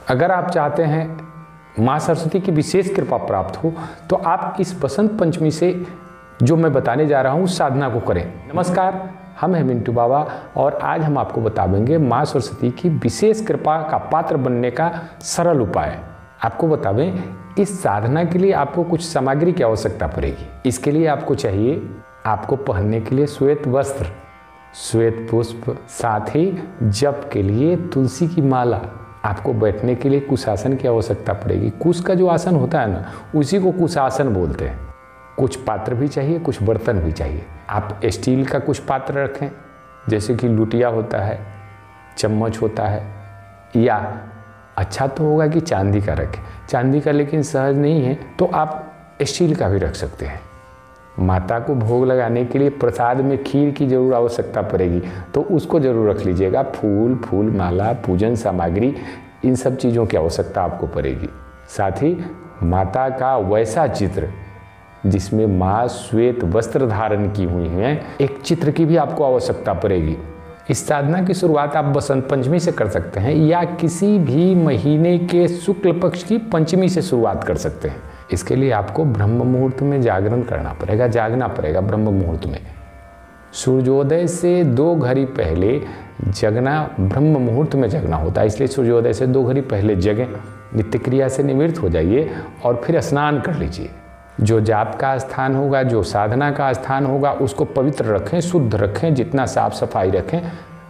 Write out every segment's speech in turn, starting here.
अगर आप चाहते हैं माँ सरस्वती की विशेष कृपा प्राप्त हो तो आप इस बसंत पंचमी से जो मैं बताने जा रहा हूँ उस साधना को करें। नमस्कार, हम हैं मिंटू बाबा और आज हम आपको बताएंगे माँ सरस्वती की विशेष कृपा का पात्र बनने का सरल उपाय। आपको बतावें, इस साधना के लिए आपको कुछ सामग्री की आवश्यकता पड़ेगी। इसके लिए आपको चाहिए, आपको पहनने के लिए श्वेत वस्त्र, श्वेत पुष्प, साथ ही जप के लिए तुलसी की माला। आपको बैठने के लिए कुशासन की आवश्यकता पड़ेगी। कुश का जो आसन होता है ना, उसी को कुशासन बोलते हैं। कुछ पात्र भी चाहिए, कुछ बर्तन भी चाहिए। आप स्टील का कुछ पात्र रखें, जैसे कि लुटिया होता है, चम्मच होता है, या अच्छा तो होगा कि चांदी का रखें। चांदी का लेकिन सहज नहीं है तो आप स्टील का भी रख सकते हैं। माता को भोग लगाने के लिए प्रसाद में खीर की जरूर आवश्यकता पड़ेगी, तो उसको जरूर रख लीजिएगा। फूल माला, पूजन सामग्री, इन सब चीज़ों की आवश्यकता आपको पड़ेगी। साथ ही माता का वैसा चित्र जिसमें माँ श्वेत वस्त्र धारण की हुई हैं, एक चित्र की भी आपको आवश्यकता पड़ेगी। इस साधना की शुरुआत आप बसंत पंचमी से कर सकते हैं या किसी भी महीने के शुक्ल पक्ष की पंचमी से शुरुआत कर सकते हैं। इसके लिए आपको ब्रह्म मुहूर्त में जागरण करना पड़ेगा, जागना पड़ेगा ब्रह्म मुहूर्त में। सूर्योदय से 2 घड़ी पहले जगना, ब्रह्म मुहूर्त में जगना होता है, इसलिए सूर्योदय से 2 घड़ी पहले जगें, नित्य क्रिया से निवृत्त हो जाइए और फिर स्नान कर लीजिए। जो जाप का स्थान होगा, जो साधना का स्थान होगा, उसको पवित्र रखें, शुद्ध रखें, जितना साफ सफाई रखें।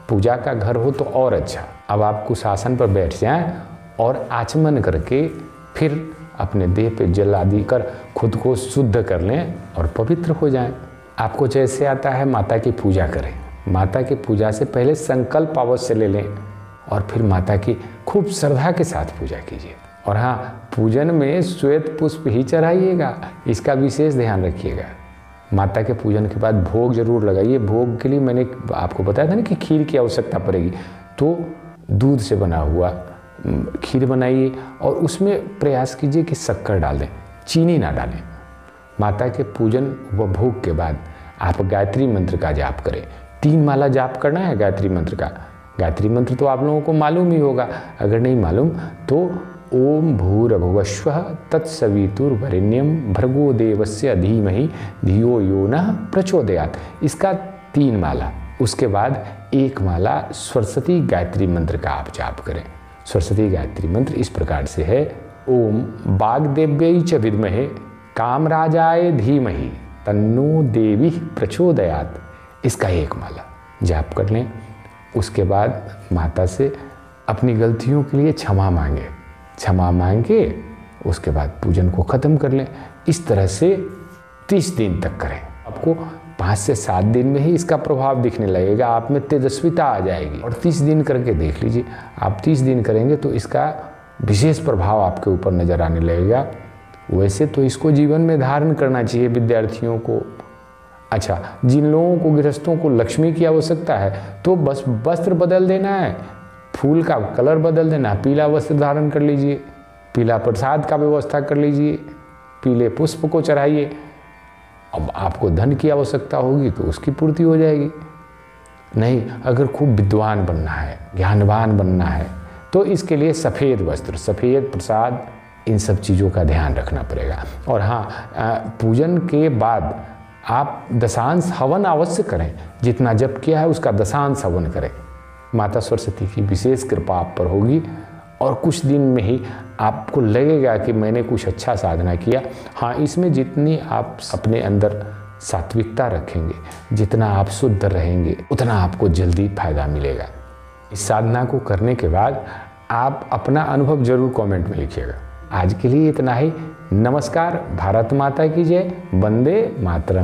पूजा का घर हो तो और अच्छा। अब आप कुशासन पर बैठ जाएं और आचमन करके फिर अपने देह पे जल आदि कर खुद को शुद्ध कर लें और पवित्र हो जाएं। आपको जैसे आता है माता की पूजा करें। माता की पूजा से पहले संकल्प अवश्य ले लें और फिर माता की खूब श्रद्धा के साथ पूजा कीजिए। और हाँ, पूजन में श्वेत पुष्प ही चढ़ाइएगा, इसका विशेष ध्यान रखिएगा। माता के पूजन के बाद भोग जरूर लगाइए। भोग के लिए मैंने आपको बताया था ना कि खीर की आवश्यकता पड़ेगी, तो दूध से बना हुआ खीर बनाइए और उसमें प्रयास कीजिए कि शक्कर डाल दें, चीनी ना डालें। माता के पूजन व भोग के बाद आप गायत्री मंत्र का जाप करें। 3 माला जाप करना है गायत्री मंत्र का। गायत्री मंत्र तो आप लोगों को मालूम ही होगा, अगर नहीं मालूम तो ओम भूर्भुवस्वः तत्सवितुर्वरेण्यं भर्गो देवस्य धीमहि धियो यो नः प्रचोदयात्। इसका 3 माला। उसके बाद 1 माला सरस्वती गायत्री मंत्र का आप जाप करें। सरस्वती गायत्री मंत्र इस प्रकार से है, ओम वाग्देव्यै च विद्महे कामराजाय धीमहि तन्नो देवी प्रचोदयात्। इसका 1 माला जाप कर लें। उसके बाद माता से अपनी गलतियों के लिए क्षमा मांगे। क्षमा मांग के उसके बाद पूजन को ख़त्म कर लें। इस तरह से 30 दिन तक करें। आपको 5 से 7 दिन में ही इसका प्रभाव दिखने लगेगा, आप में तेजस्विता आ जाएगी। और 30 दिन करके देख लीजिए। आप 30 दिन करेंगे तो इसका विशेष प्रभाव आपके ऊपर नज़र आने लगेगा। वैसे तो इसको जीवन में धारण करना चाहिए विद्यार्थियों को। अच्छा, जिन लोगों को, गृहस्थों को लक्ष्मी की आवश्यकता है तो बस वस्त्र बदल देना है, फूल का कलर बदल देना, पीला वस्त्र धारण कर लीजिए, पीला प्रसाद का व्यवस्था कर लीजिए, पीले पुष्प को चढ़ाइए। अब आपको धन की आवश्यकता होगी तो उसकी पूर्ति हो जाएगी। नहीं, अगर खूब विद्वान बनना है, ज्ञानवान बनना है, तो इसके लिए सफ़ेद वस्त्र, सफ़ेद प्रसाद, इन सब चीज़ों का ध्यान रखना पड़ेगा। और हाँ, पूजन के बाद आप दशांश हवन अवश्य करें। जितना जप किया है उसका दशांश हवन करें। माता सरस्वती की विशेष कृपा आप पर होगी और कुछ दिन में ही आपको लगेगा कि मैंने कुछ अच्छा साधना किया। हाँ, इसमें जितनी आप अपने अंदर सात्विकता रखेंगे, जितना आप शुद्ध रहेंगे, उतना आपको जल्दी फायदा मिलेगा। इस साधना को करने के बाद आप अपना अनुभव जरूर कमेंट में लिखिएगा। आज के लिए इतना ही। नमस्कार। भारत माता की जय। वंदे मातरम।